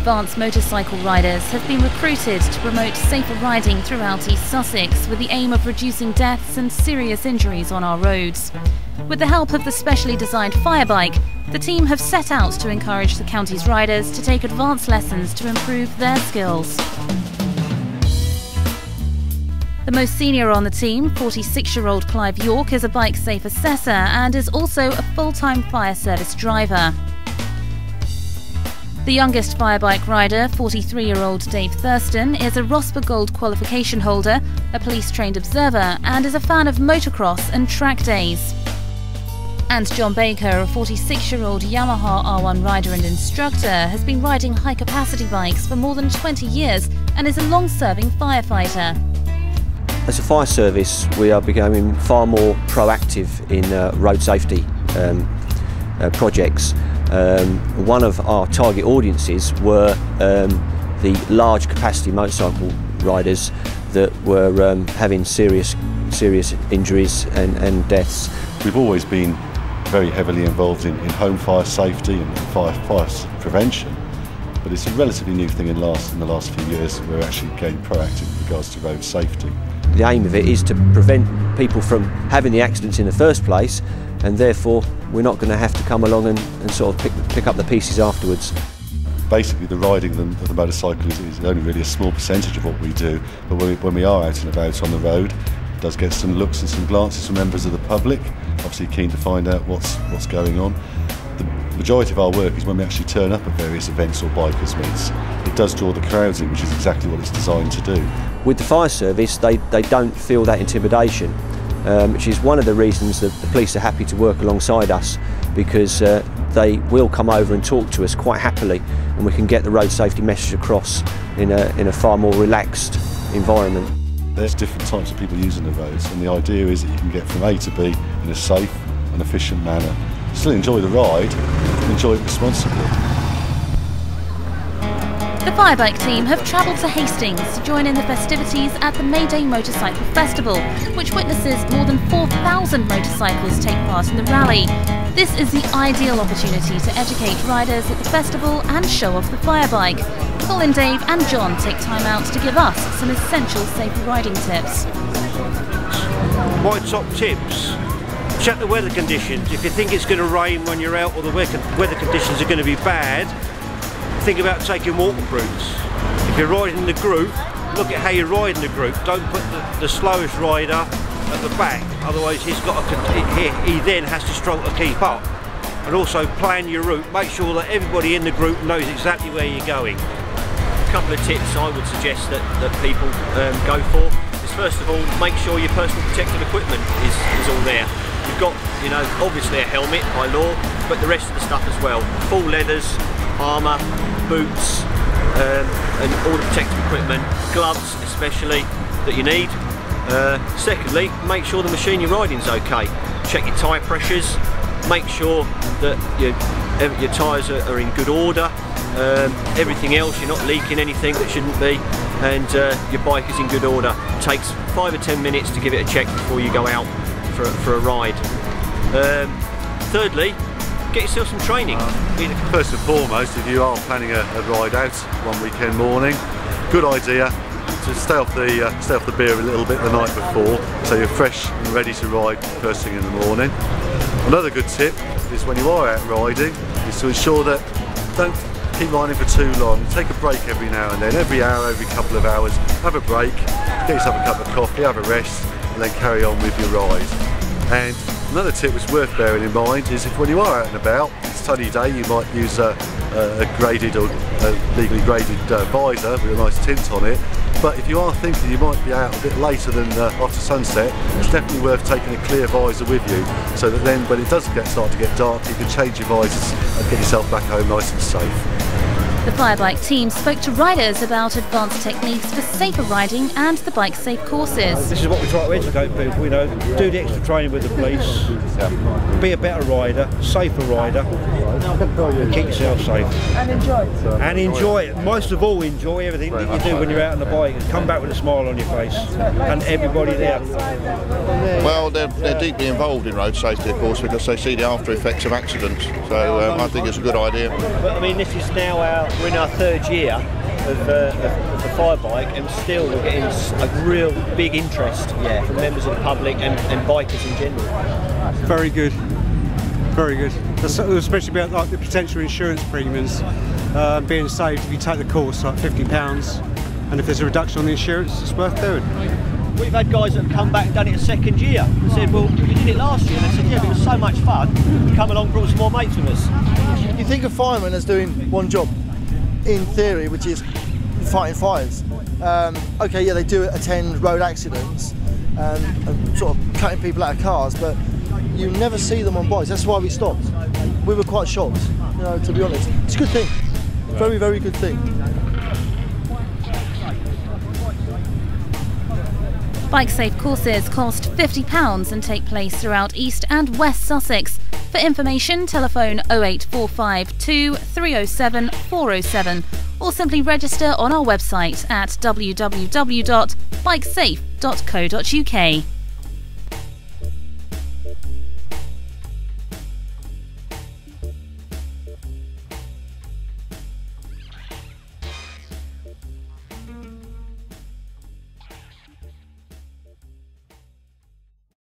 advanced motorcycle riders have been recruited to promote safer riding throughout East Sussex with the aim of reducing deaths and serious injuries on our roads. With the help of the specially designed fire bike, the team have set out to encourage the county's riders to take advanced lessons to improve their skills. The most senior on the team, 46-year-old Clive York, is a bike safe assessor and is also a full-time fire service driver. The youngest fire bike rider, 43-year-old Dave Thurston, is a ROSPA Gold qualification holder, a police-trained observer and is a fan of motocross and track days. And John Baker, a 46-year-old Yamaha R1 rider and instructor, has been riding high-capacity bikes for more than 20 years and is a long-serving firefighter. As a fire service, we are becoming far more proactive in road safety projects. One of our target audiences were the large capacity motorcycle riders that were having serious injuries and deaths. We've always been very heavily involved in home fire safety and fire prevention, but it's a relatively new thing in the last few years. We're actually getting proactive with regards to road safety. The aim of it is to prevent people from having the accidents in the first place, and therefore we're not going to have to come along and sort of pick up the pieces afterwards. Basically, the riding of the motorcycle is only really a small percentage of what we do, but when we are out and about on the road, it does get some looks and some glances from members of the public, obviously keen to find out what's going on. The majority of our work is when we actually turn up at various events or bikers meets. It does draw the crowds in, which is exactly what it's designed to do. With the fire service, they don't feel that intimidation, which is one of the reasons that the police are happy to work alongside us, because they will come over and talk to us quite happily, and we can get the road safety message across in a far more relaxed environment. There's different types of people using the roads, and the idea is that you can get from A to B in a safe and efficient manner. Still enjoy the ride, and enjoy it responsibly. The firebike team have travelled to Hastings to join in the festivities at the May Day Motorcycle Festival, which witnesses more than 4,000 motorcycles take part in the rally. This is the ideal opportunity to educate riders at the festival and show off the firebike. Colin, Dave and John take time out to give us some essential safe riding tips. My top tips: check the weather conditions. If you think it's going to rain when you're out or the weather conditions are going to be bad, think about taking waterproofs. If you're riding in the group, look at how you're riding the group. Don't put the slowest rider at the back, otherwise he then has to struggle to keep up. And also plan your route. Make sure that everybody in the group knows exactly where you're going. A couple of tips I would suggest that people go for is, first of all, make sure your personal protective equipment is all there. You've got, obviously a helmet by law, but the rest of the stuff as well. Full leathers, armour, boots, and all the protective equipment, gloves especially, that you need. Secondly, make sure the machine you're riding is okay. Check your tyre pressures, make sure that your tyres are in good order. Everything else, you're not leaking anything that shouldn't be, and your bike is in good order. It takes 5 or 10 minutes to give it a check before you go out for a ride. Thirdly, get yourself some training. First and foremost, if you are planning a ride out one weekend morning, good idea to stay off the beer a little bit the night before, so you're fresh and ready to ride first thing in the morning. Another good tip is, when you are out riding, is to ensure that don't keep riding for too long. Take a break every now and then, every hour, every couple of hours. Have a break, get yourself a cup of coffee, have a rest, and then carry on with your ride. And another tip that's worth bearing in mind is, if when you are out and about, it's a sunny day, you might use a graded or legally graded visor with a nice tint on it. But if you are thinking you might be out a bit later than after sunset, it's definitely worth taking a clear visor with you, so that then when it does start to get dark, you can change your visors and get yourself back home nice and safe. The firebike team spoke to riders about advanced techniques for safer riding and the bike safe courses. This is what we try to educate people, do the extra training with the police, be a better rider, safer rider, and keep yourself safe. And enjoy it. And enjoy it. Most of all, enjoy everything that you do when you're out on the bike, and come back with a smile on your face, and everybody there. Well, they're deeply involved in road safety, of course, because they see the after effects of accidents, so I think it's a good idea. But I mean, this is now our we're in our 3rd year of the fire bike, and still we're getting a real big interest from members of the public and bikers in general. Very good, very good. Especially about like the potential insurance premiums being saved if you take the course, like £50, and if there's a reduction on the insurance, it's worth doing. We've had guys that have come back and done it a 2nd year and said, well, you did it last year, and they said, yeah, but it was so much fun, come along, brought some more mates with us. You think of firemen as doing one job, in theory, which is fighting fires. Okay, yeah, they do attend road accidents and sort of cutting people out of cars, but you never see them on bikes. That's why we stopped. We were quite shocked, you know, to be honest. It's a good thing. Very, very good thing. Bike Safe courses cost £50 and take place throughout East and West Sussex. For information, telephone 08452 307 407 or simply register on our website at www.bikesafe.co.uk.